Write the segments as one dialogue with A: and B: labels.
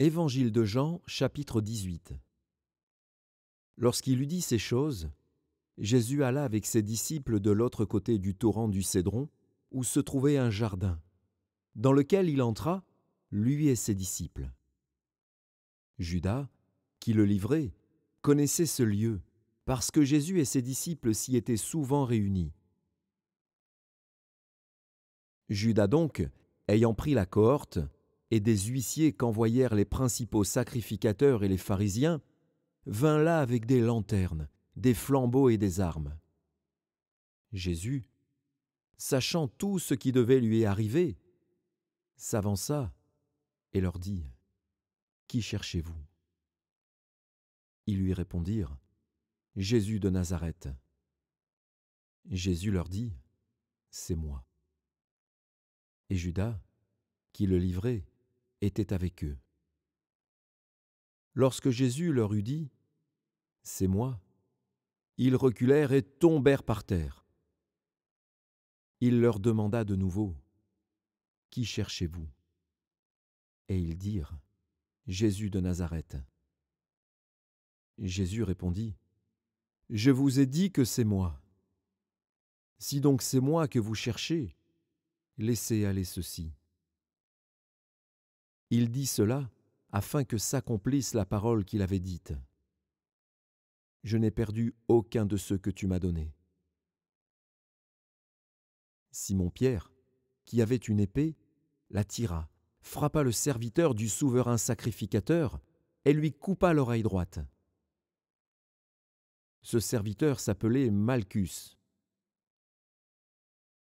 A: Évangile de Jean, chapitre 18. Lorsqu'il eut dit ces choses, Jésus alla avec ses disciples de l'autre côté du torrent du Cédron, où se trouvait un jardin, dans lequel il entra, lui et ses disciples. Judas, qui le livrait, connaissait ce lieu, parce que Jésus et ses disciples s'y étaient souvent réunis. Judas donc, ayant pris la cohorte, et des huissiers qu'envoyèrent les principaux sacrificateurs et les pharisiens, vint là avec des lanternes, des flambeaux et des armes. Jésus, sachant tout ce qui devait lui arriver, s'avança et leur dit : « Qui cherchez-vous ? » Ils lui répondirent : « Jésus de Nazareth. » Jésus leur dit : « C'est moi. » Et Judas, qui le livrait, était avec eux. Lorsque Jésus leur eut dit : « C'est moi », ils reculèrent et tombèrent par terre. Il leur demanda de nouveau : « Qui cherchez-vous ? » Et ils dirent : « Jésus de Nazareth. » Jésus répondit : « Je vous ai dit que c'est moi. Si donc c'est moi que vous cherchez, laissez aller ceci. » Il dit cela afin que s'accomplisse la parole qu'il avait dite : « Je n'ai perdu aucun de ceux que tu m'as donnés. » Simon-Pierre, qui avait une épée, la tira, frappa le serviteur du souverain sacrificateur et lui coupa l'oreille droite. Ce serviteur s'appelait Malchus.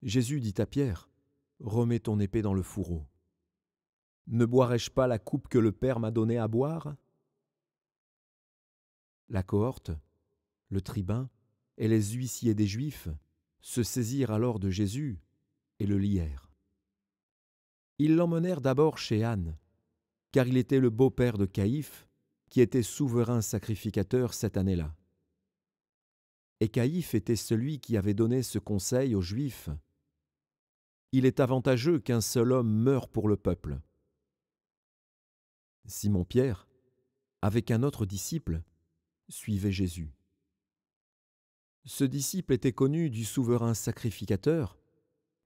A: Jésus dit à Pierre : « Remets ton épée dans le fourreau. Ne boirai-je pas la coupe que le Père m'a donnée à boire ?» La cohorte, le tribun et les huissiers des Juifs se saisirent alors de Jésus et le lièrent. Ils l'emmenèrent d'abord chez Anne, car il était le beau-père de Caïphe, qui était souverain sacrificateur cette année-là. Et Caïphe était celui qui avait donné ce conseil aux Juifs : « Il est avantageux qu'un seul homme meure pour le peuple. » Simon-Pierre, avec un autre disciple, suivait Jésus. Ce disciple était connu du souverain sacrificateur,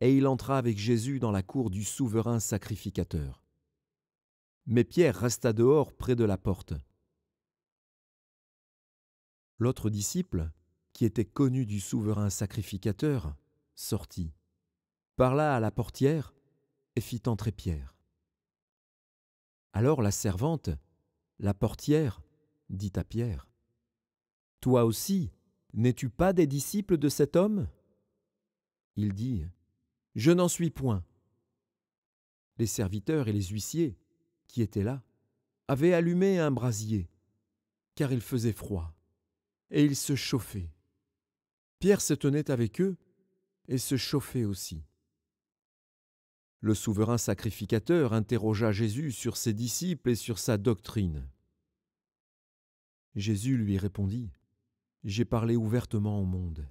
A: et il entra avec Jésus dans la cour du souverain sacrificateur. Mais Pierre resta dehors près de la porte. L'autre disciple, qui était connu du souverain sacrificateur, sortit, parla à la portière et fit entrer Pierre. Alors la servante, la portière, dit à Pierre : « Toi aussi, n'es-tu pas des disciples de cet homme ? » Il dit : « Je n'en suis point. » Les serviteurs et les huissiers, qui étaient là, avaient allumé un brasier, car il faisait froid, et ils se chauffaient. Pierre se tenait avec eux et se chauffait aussi. Le souverain sacrificateur interrogea Jésus sur ses disciples et sur sa doctrine. Jésus lui répondit : « J'ai parlé ouvertement au monde.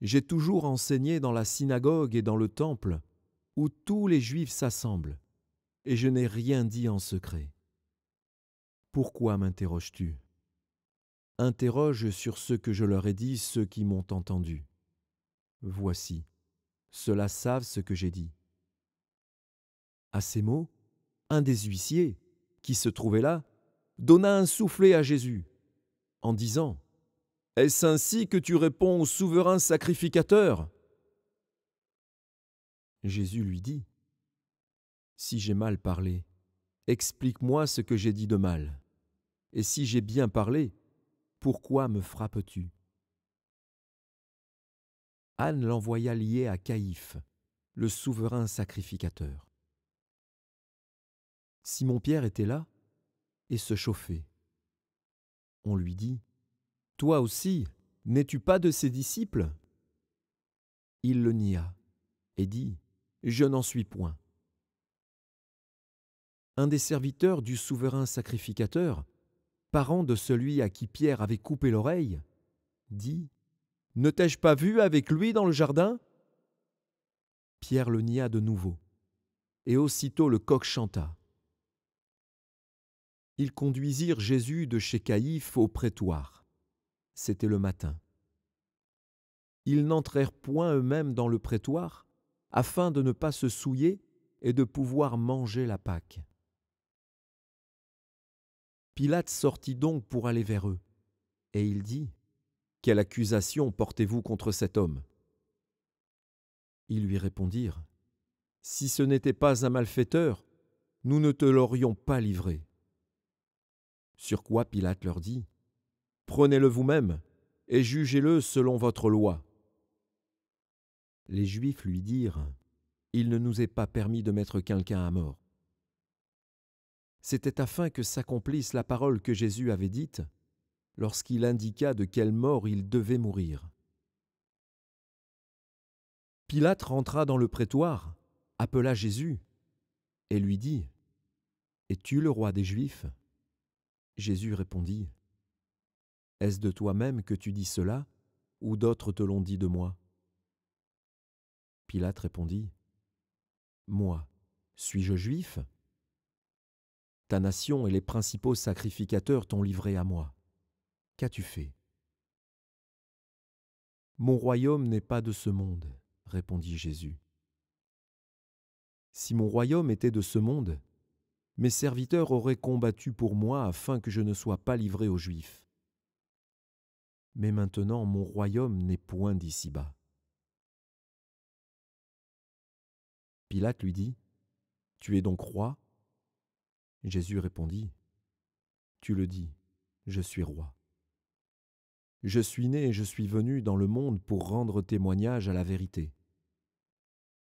A: J'ai toujours enseigné dans la synagogue et dans le temple, où tous les Juifs s'assemblent, et je n'ai rien dit en secret. Pourquoi m'interroges-tu ? Interroge sur ce que je leur ai dit ceux qui m'ont entendu. Voici, ceux-là savent ce que j'ai dit. » À ces mots, un des huissiers, qui se trouvait là, donna un soufflet à Jésus, en disant : « Est-ce ainsi que tu réponds au souverain sacrificateur ? » Jésus lui dit : « Si j'ai mal parlé, explique-moi ce que j'ai dit de mal. Et si j'ai bien parlé, pourquoi me frappes-tu ? » Anne l'envoya lier à Caïphe, le souverain sacrificateur. Simon-Pierre était là et se chauffait. On lui dit : « Toi aussi, n'es-tu pas de ses disciples ? » Il le nia et dit : « Je n'en suis point. » Un des serviteurs du souverain sacrificateur, parent de celui à qui Pierre avait coupé l'oreille, dit : « Ne t'ai-je pas vu avec lui dans le jardin ? » Pierre le nia de nouveau, et aussitôt le coq chanta. Ils conduisirent Jésus de chez Caïphe au prétoire. C'était le matin. Ils n'entrèrent point eux-mêmes dans le prétoire, afin de ne pas se souiller et de pouvoir manger la Pâque. Pilate sortit donc pour aller vers eux, et il dit : « Quelle accusation portez-vous contre cet homme ?» Ils lui répondirent : « Si ce n'était pas un malfaiteur, nous ne te l'aurions pas livré. » Sur quoi Pilate leur dit : « Prenez-le vous-même et jugez-le selon votre loi. » Les Juifs lui dirent : « Il ne nous est pas permis de mettre quelqu'un à mort. » C'était afin que s'accomplisse la parole que Jésus avait dite lorsqu'il indiqua de quelle mort il devait mourir. Pilate rentra dans le prétoire, appela Jésus et lui dit : « Es-tu le roi des Juifs ?» Jésus répondit : « Est-ce de toi-même que tu dis cela, ou d'autres te l'ont dit de moi ?» Pilate répondit : « Moi, suis-je juif ? Ta nation et les principaux sacrificateurs t'ont livré à moi. Qu'as-tu fait ? » « Mon royaume n'est pas de ce monde, » répondit Jésus. « Si mon royaume était de ce monde, mes serviteurs auraient combattu pour moi afin que je ne sois pas livré aux Juifs. Mais maintenant mon royaume n'est point d'ici-bas. » Pilate lui dit : « Tu es donc roi ? » Jésus répondit : « Tu le dis, je suis roi. Je suis né et je suis venu dans le monde pour rendre témoignage à la vérité.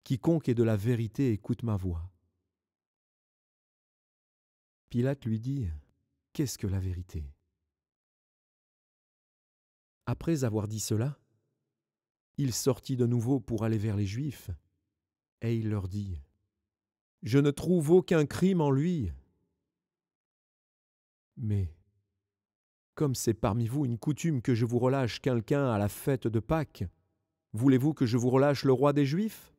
A: Quiconque est de la vérité écoute ma voix. » Pilate lui dit : « Qu'est-ce que la vérité ? » Après avoir dit cela, il sortit de nouveau pour aller vers les Juifs, et il leur dit : « Je ne trouve aucun crime en lui. Mais comme c'est parmi vous une coutume que je vous relâche quelqu'un à la fête de Pâques, voulez-vous que je vous relâche le roi des Juifs ?»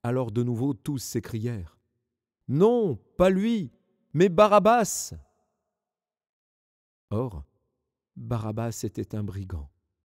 A: Alors de nouveau tous s'écrièrent : « Non, pas lui, mais Barabbas !» Or, Barabbas était un brigand.